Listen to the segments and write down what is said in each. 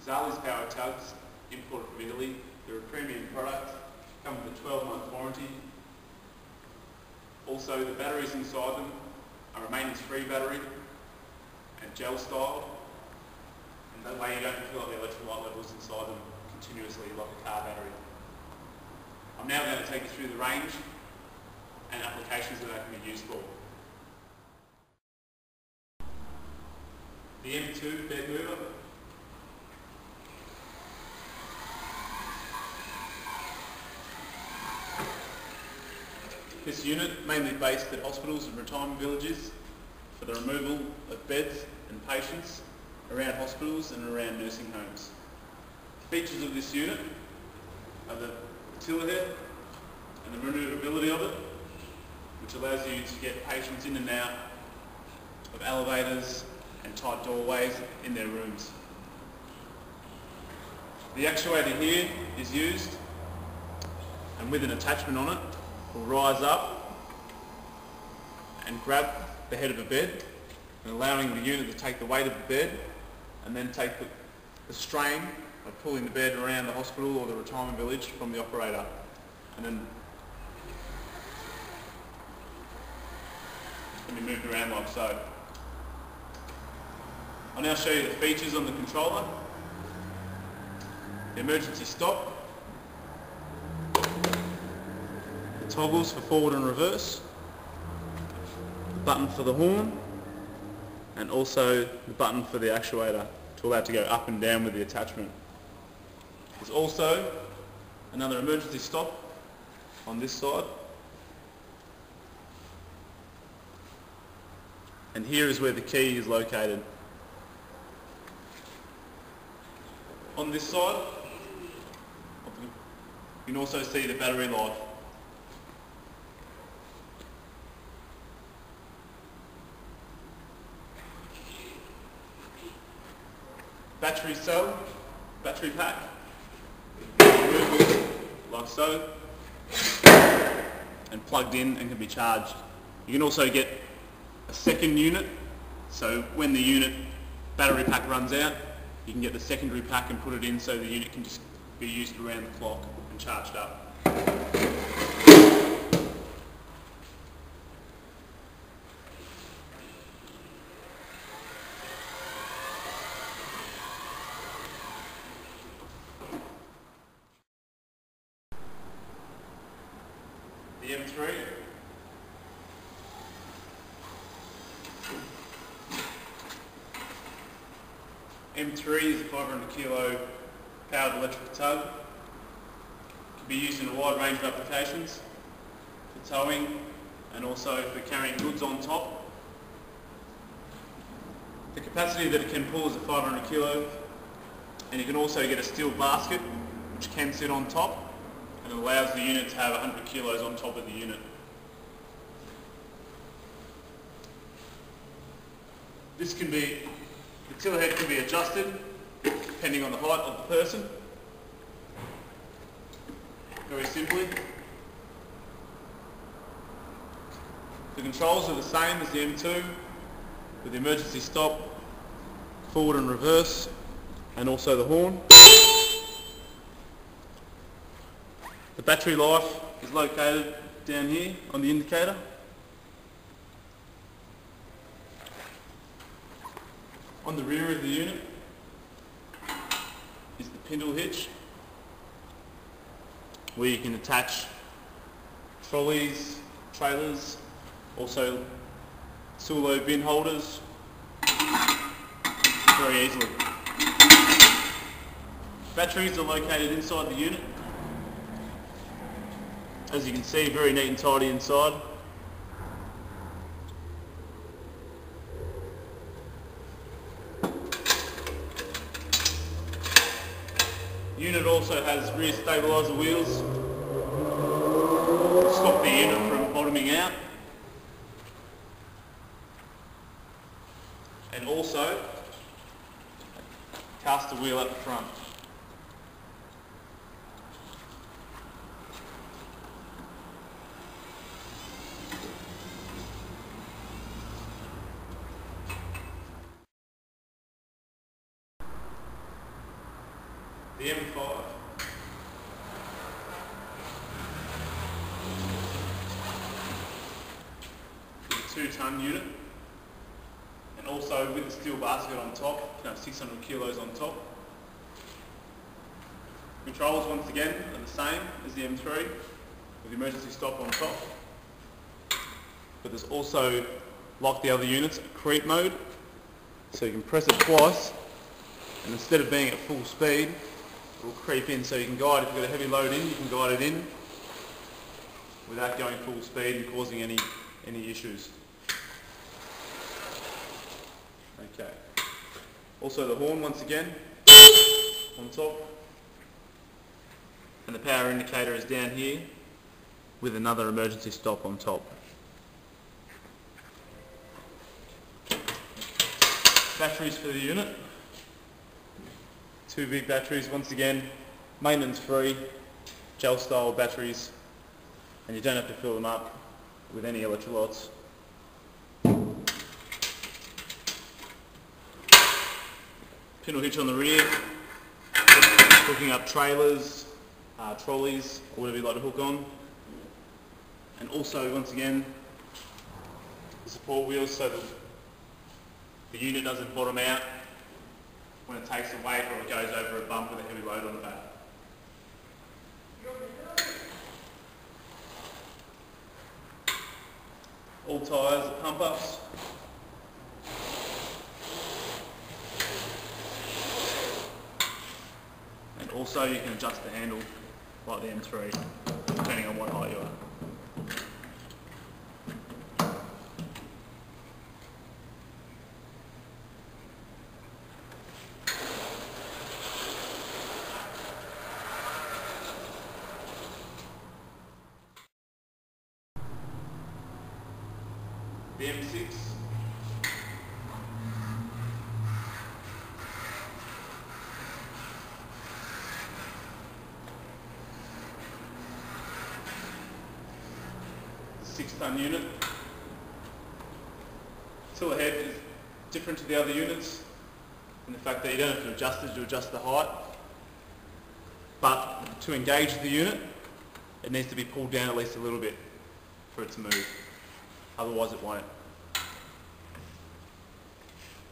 Zallys power tugs, imported from Italy. They're a premium product, come with a 12-month warranty. Also, the batteries inside them are a maintenance-free battery and gel style, and that way you don't fill up the electrolyte levels inside them continuously like a car battery. I'm now going to take you through the range and applications that they can be used for. The M2 bed mover. This unit, mainly based at hospitals and retirement villages, for the removal of beds and patients around hospitals and around nursing homes. The features of this unit are the tiller head and the maneuverability of it, which allows you to get patients in and out of elevators and tight doorways in their rooms. The actuator here is used, and with an attachment on it, will rise up and grab the head of a bed, and allowing the unit to take the weight of the bed and then take the strain of pulling the bed around the hospital or the retirement village from the operator. And then it can be moved around like so. I'll now show you the features on the controller. The emergency stop, the toggles for forward and reverse, the button for the horn, and also the button for the actuator to allow it to go up and down with the attachment. There's also another emergency stop on this side, and here is where the key is located. On this side, you can also see the battery life. Battery cell, battery pack, like so, and plugged in and can be charged. You can also get a second unit, so when the unit battery pack runs out, you can get the secondary pack and put it in so the unit can just be used around the clock and charged up. The M3. M3 is a 500 kilo powered electric tug. It can be used in a wide range of applications, for towing and also for carrying goods on top. The capacity that it can pull is a 500 kilo, and you can also get a steel basket which can sit on top and allows the unit to have 100 kilos on top of the unit. This can be, the tiller head can be adjusted depending on the height of the person, very simply. The controls are the same as the M2, with the emergency stop, forward and reverse, and also the horn. The battery life is located down here on the indicator. On the rear of the unit is the pintle hitch, where you can attach trolleys, trailers, also solo bin holders very easily. Batteries are located inside the unit. As you can see, very neat and tidy inside. The unit also has rear stabiliser wheels to stop the unit from bottoming out, and also caster wheel at the front. The M5. It's a 2-ton unit, and also with the steel basket on top, you can have 600 kilos on top. Controls once again are the same as the M3, with the emergency stop on top. But there's also, like the other units, a creep mode, so you can press it twice, and instead of being at full speed, it will creep in, so you can guide, if you've got a heavy load in, you can guide it in without going full speed and causing any issues. Okay. Also the horn once again, on top, and the power indicator is down here with another emergency stop on top. Batteries for the unit. 2 big batteries, once again, maintenance free, gel style batteries, and you don't have to fill them up with any electrolytes. Pintle hitch on the rear, hooking up trailers, trolleys, or whatever you like to hook on. And also, once again, the support wheels so that the unit doesn't bottom out when it takes a weight or it goes over a bump with a heavy load on the back. All tyres are pump ups. And also you can adjust the handle like the M3, depending on what height you are. The M6, the 6-ton unit. Tiller head is different to the other units in the fact that you don't have to adjust it to adjust the height, but to engage the unit it needs to be pulled down at least a little bit for it to move. Otherwise it won't.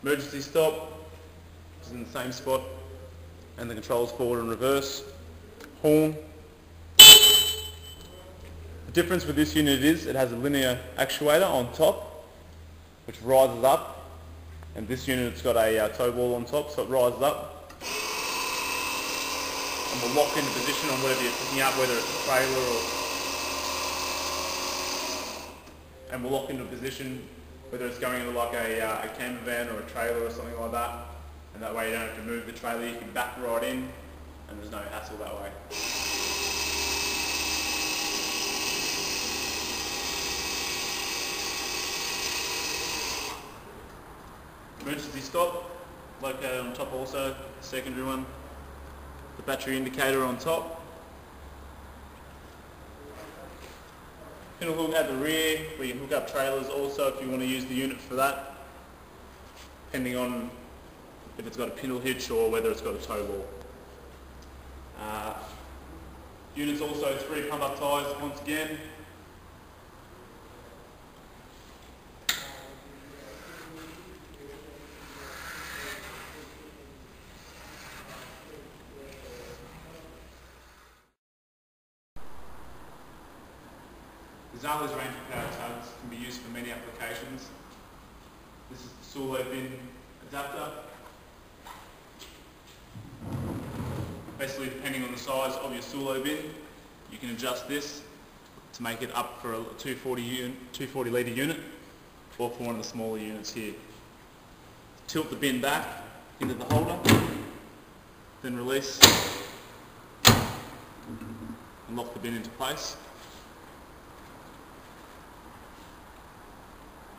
Emergency stop is in the same spot, and the controls forward and reverse. Horn. The difference with this unit is it has a linear actuator on top which rises up, and this unit's got a tow ball on top, so it rises up and will lock into position on whatever you're picking up, whether it's a trailer or, and will lock into position whether it's going into like a camper van or a trailer or something like that, and that way you don't have to move the trailer, you can back right in and there's no hassle that way. Emergency stop, located on top also, secondary one. The battery indicator on top. Pintle hook at the rear, where you can hook up trailers also if you want to use the unit for that, depending on if it's got a pintle hitch or whether it's got a tow ball. Unit's also 3 pump-up tyres once again. The Zallys range of power tugs can be used for many applications. This is the Solo bin adapter. Basically, depending on the size of your Solo bin, you can adjust this to make it up for a 240 litre unit, or for one of the smaller units here. Tilt the bin back into the holder, then release and lock the bin into place.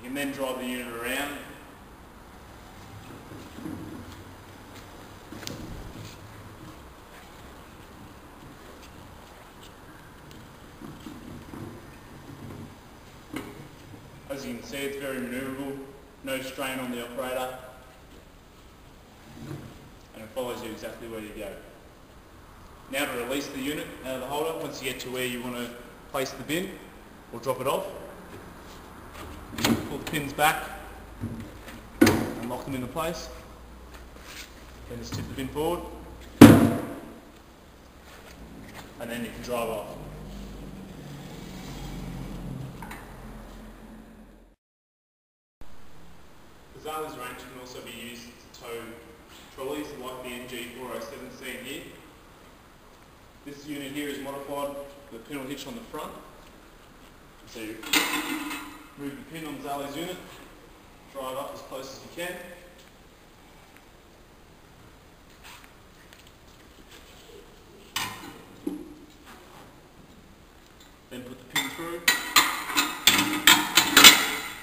You can then drive the unit around. As you can see, it's very manoeuvrable, no strain on the operator, and it follows you exactly where you go. Now to release the unit out of the holder, once you get to where you want to place the bin or drop it off, pull the pins back and lock them into place. Then just tip the bin forward and then you can drive off. The zallys range can also be used to tow trolleys like the NG407 seen here. This unit here is modified with a pintle hitch on the front. So you move the pin on the zallys unit, drive up as close as you can. Then put the pin through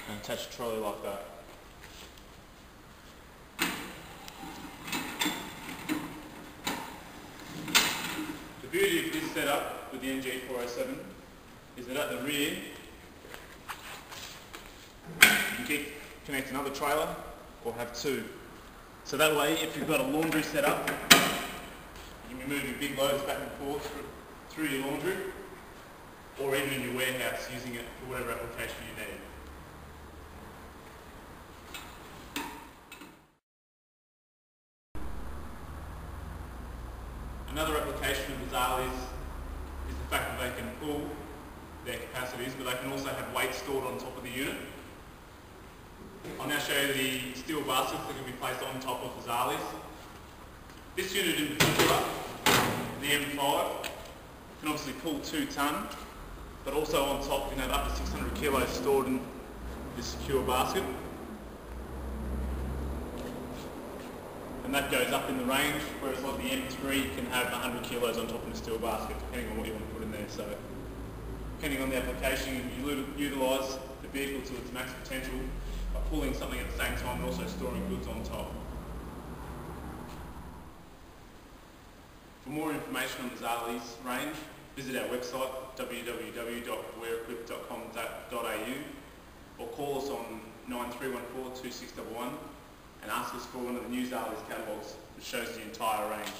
and attach the trolley like that. The beauty of this setup with the NG407 is that at the rear you can connect another trailer or have two. So that way, if you've got a laundry set up, you can move your big loads back and forth through your laundry, or even in your warehouse using it for whatever application you need. Another application of the zallys is the fact that they can pull their capacities, but they can also have weight stored on top of the unit. I'll now show you the steel baskets that can be placed on top of the zallys. This unit in particular, the M5, can obviously pull 2 tonne, but also on top you can have up to 600 kilos stored in this secure basket. And that goes up in the range, whereas like the M3 can have 100 kilos on top of a steel basket, depending on what you want to put in there. So, depending on the application, you utilise the vehicle to its max potential by pulling something at the same time and also storing goods on top. For more information on the zallys range, visit our website www.wearequip.com.au or call us on 9314 2611 and ask us for one of the new zallys catalogues which shows the entire range.